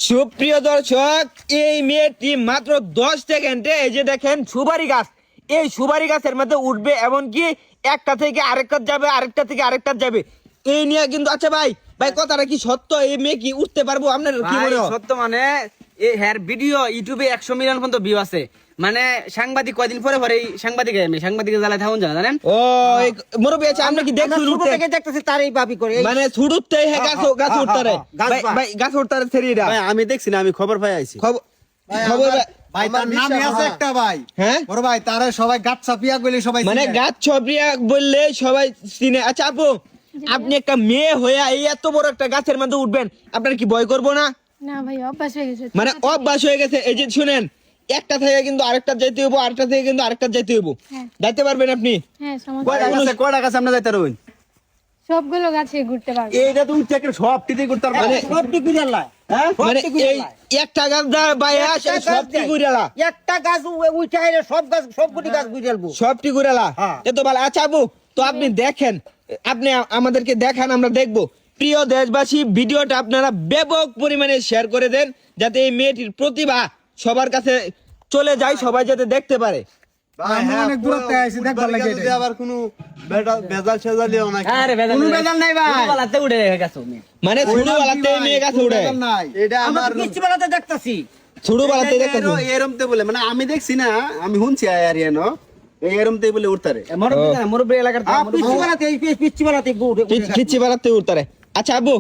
সুপ্রিয় দর্শক, এই মেয়েটি মাত্র 10 সেকেন্ডে এই যে দেখেন সুপারি গাছ, এই সুপারি গাছের মধ্যে উঠবে, এমনকি একটা থেকে আরেকটা যাবে, আরেকটা থেকে আরেকটা যাবে, এই নিয়ে কিন্তু। আচ্ছা ভাই, কথাটা কি সত্য? এই মেয়ে কি উঠতে পারবো? আপনার কি মনে হয়? সত্য মানে এই হের ভিডিও ইউটিউবে 100 মিলিয়ন পর্যন্ত ভিউ আছে। মানে সাংবাদিক কয়দিন পরে পরে সাংবাদিকের জ্বালায় থাকুন জানেন। ও মুরব্বি, আচ্ছা আমরা কি দেখছি ছোট থেকে দেখতেছি তারই বাপি করে মানে ছুটুতেই হে গাছ উঠতারে ভাই, গাছ উঠতারে ছেড়িরা ভাই আমি দেখছি না, আমি খবর পাই আইছি। খবর ভাই তার নামই আছে একটা ভাই। হ্যাঁ বড় ভাই তারে সবাই গাছ চাপিয়া কইলে সবাই মানে চিনে। গাছ ছবিয়া বললে সবাই চিনে। আচ্ছা আপু, আপনি একটা মেয়ে হইয়া এই এত বড় একটা গাছের মধ্যে উঠবেন, আপনার কি ভয় করবো না? না ভাই, অভ্যাস হয়ে গেছে। মানে অভ্যাস হয়ে গেছে। এই যে শুনেন, একটা থেকে কিন্তু আরেকটা যাইতে হইব, আরেকটা থেকে কিন্তু আরেকটা যাইতে হইব। হ্যাঁ। যাইতে পারবেন আপনি? হ্যাঁ, সমস্যা নেই। কয়টা গাছ আমরা যাইতে রইন? সবগুলো গাছে ঘুরতে পারবো। এইটা তুমি চেক সব টিতে করতে পারবে। মানে সব টিকি জ্বালায় হ্যাঁ মানে এই একটা গাছ দা বাইয়া সবটি গুড়ালা, একটা গাছ উঠে আইলে সব গাছ সবগুলি গাছ গুড়ালবো। সবটি গুড়ালা। হ্যাঁ। এ তো ভালো। আচ্ছা আপু, তো আপনি দেখেন, আপনি আমাদেরকে দেখান, আমরা দেখবো। প্রিয় দেশবাসী, ভিডিওটা আপনারা ব্যাপক পরিমাণে শেয়ার করে দেন, যাতে এই মেয়েটির প্রতিভা সবার কাছে চলে যায়, সবাই যাতে দেখতে পারে। আমরা অনেক দূর থেকে আইছি দেখবার লাগে এটা। আবার কোনো ভেজাল সেজালিও না। আরে কোনো বেজাল নাই ভাই। ছোটবেলাতে উঠে গেছো মেয়ে। মানে ছোটবেলাতে এই মেয়ে গাছে উঠে, নাই এটা আমরা আমার তো কিচ্ছু বেলাতে দেখতাছি। ছোটবেলাতে দেখেন। এরমতে বলে, মানে আমি দেখছি না, আমি শুনছি আয়ারিয়ানো এই এরমতে বলে উঠতারে। মুরব্বী এলাকার পিচ্ছি বেলাতে পিচ্ছি বেলাতে উঠে পিচ্ছি বেলাতে উঠতারে। আচ্ছা আবু,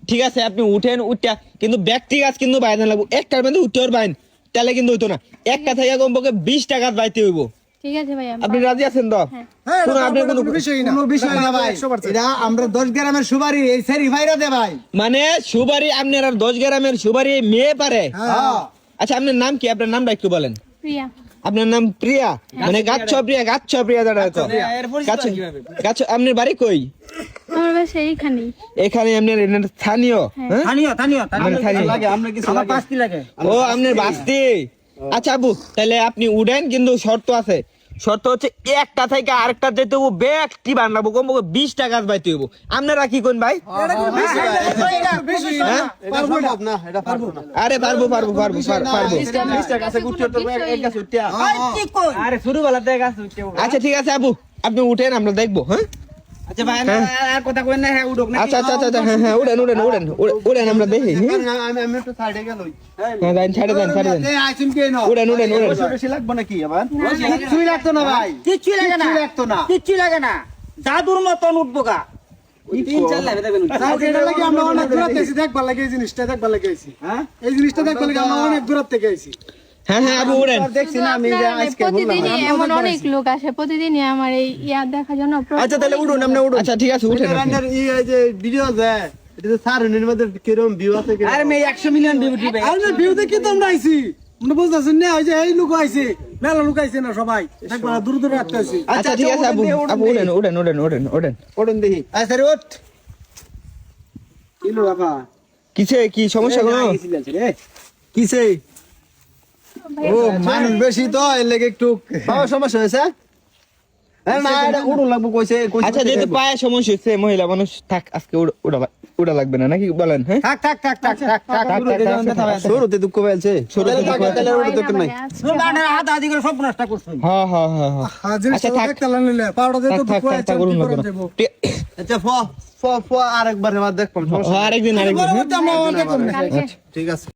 ঠিক আছে, আপনি উঠেন, উঠটা কিন্তু ব্যক্তি গাছ কিন্তু বাইরে লাগবো। একটার মধ্যে উঠতে পারবেন, তাহলে কিন্তু হইতো না। একটা থেকে কমপক্ষে 20টা গাছ বাইতে হইব। ঠিক আছে ভাই, আপনি রাজি আছেন তো? হ্যাঁ, কোনো আপনি কোনো কোনো বিষয় না ভাই। এটা আমরা 10 গ্রামের সুপারি এই সেরি ভাইরা দে ভাই। মানে সুবারি, আপনার আর 10 গ্রামের সুবারি মেয়ে পারে? হ্যাঁ। আচ্ছা আপনার নাম কি? আপনার নামটা একটু বলেন। প্রিয়া। আপনার নাম প্রিয়া? মানে গাছ প্রিয়া, গাছ প্রিয়া দাঁড়া তো গাছ। গাছ আপনার বাড়ি কই? আমার বাসা এইখানেই। এখানে আপনার স্থানীয়? হ্যাঁ? থানিও মানে স্থানীয়। লাগে আমরা কিছু আমার লাগে। পাঁচটি লাগে। ও আপনার বাস্তি। আচ্ছা আবু, তাহলে আপনি উঠেন, কিন্তু শর্ত আছে। শর্ত হচ্ছে একটা থেকে আরেকটা যেতে হবো, ব্যক্তি বানাবো, কমপক্ষে 20টা গাছ বাইতে হবো। আপনারা কি কোন ভাই? এটা হ্যাঁ? এটা সম্ভব না, এটা পারবো না। আরে পারবো। 20টা গাছে উঠতে পারবে, এক গাছ উঠতে। কি কই? আরে ছোটবেলাতে গাছ উঠতে। আচ্ছা ঠিক আছে আপু, আপনি উঠেন, আমরা দেখবো। হ্যাঁ আচ্ছা ভাই, আর কথা কইন না, হ্যাঁ উঠুক না। আচ্ছা, হ্যাঁ উড়েন আমরা দেখি। আমি একটু সাইডে গেলই। হ্যাঁ দেন, ছেড়ে দেন। এই আইছেন কে না? উড়েন। বেশি লাগবে নাকি আবার? কিছুই লাগতো না ভাই। কিচ্ছু লাগে না। কিচ্ছু লাগতো না। কিচ্ছু লাগে না। জাদুর মতন উঠবো গা। 3-4 লাগে দেখবেন। তাও এটা লাগি আমরা অনেক দূর থেকে আইছি দেখবার লাগে, এই জিনিসটা দেখবার লাগে আইছি। হ্যাঁ, এই জিনিসটা দেখবার লাগে আমরা অনেক দূর থেকে আইছি। হ্যাঁ আপু উড়েন। দেখছি না আমি, যে আজকে বললাম। প্রতিদিনই এমন অনেক লোক আসে, প্রতিদিনই আমার এই ইয়া দেখার জন্য। আচ্ছা তাহলে উঠুন, আপনি উঠুন। আচ্ছা ঠিক আছে, উঠেন আপনি। রান্নার এই যে ভিডিও যায়, এটা তো সারনের মধ্যে কিরকম ভিউ আছে কি? আরে মেয়ে 100 মিলিয়ন ভিউ দিবে। আরে ভিউ দেখি তো আমরা আইছি। আমরা বুঝতাছেন না, ওই যে এই লোক আইছে, মেলা লোক আইছে না সবাই। দেখবার দূর দূর রাখতে আইছি। আচ্ছা ঠিক আছে আপু, উড়েন। উঠুন দেখি। আচ্ছা রে ওঠ। কিলো বাবা কিছে কি সমস্যা কোনো? কিসে? ও মানুষ বেশি তো এর লাগে একটু বাবা সমস্যা হয়েছে? না এটা উড়ুন লাগবো কইছে। আচ্ছা যেহেতু পায়ে সমস্যা হচ্ছে, মহিলা মানুষ থাক, আজকে উড়া লাগবে না নাকি বলেন? হ্যাঁ শুরুতে দুঃখ পেয়েছে। শুরুতে দুঃখ তাহলে ওটা দরকার নাই। সুলতানের হাত আদি করে সব নষ্ট করছেন। হ্যাঁ জিনিসটা আচ্ছা, থাক। দেখতে লাগলে পাউডার দিয়ে তো দুঃখ আছে করুন কি না করা কোনো। যাবো। আচ্ছা ফ আরেকবার এবার দেখব। আরেকদিন পরবর্তী আমরা অনেক করব। কালকে ঠিক আছে।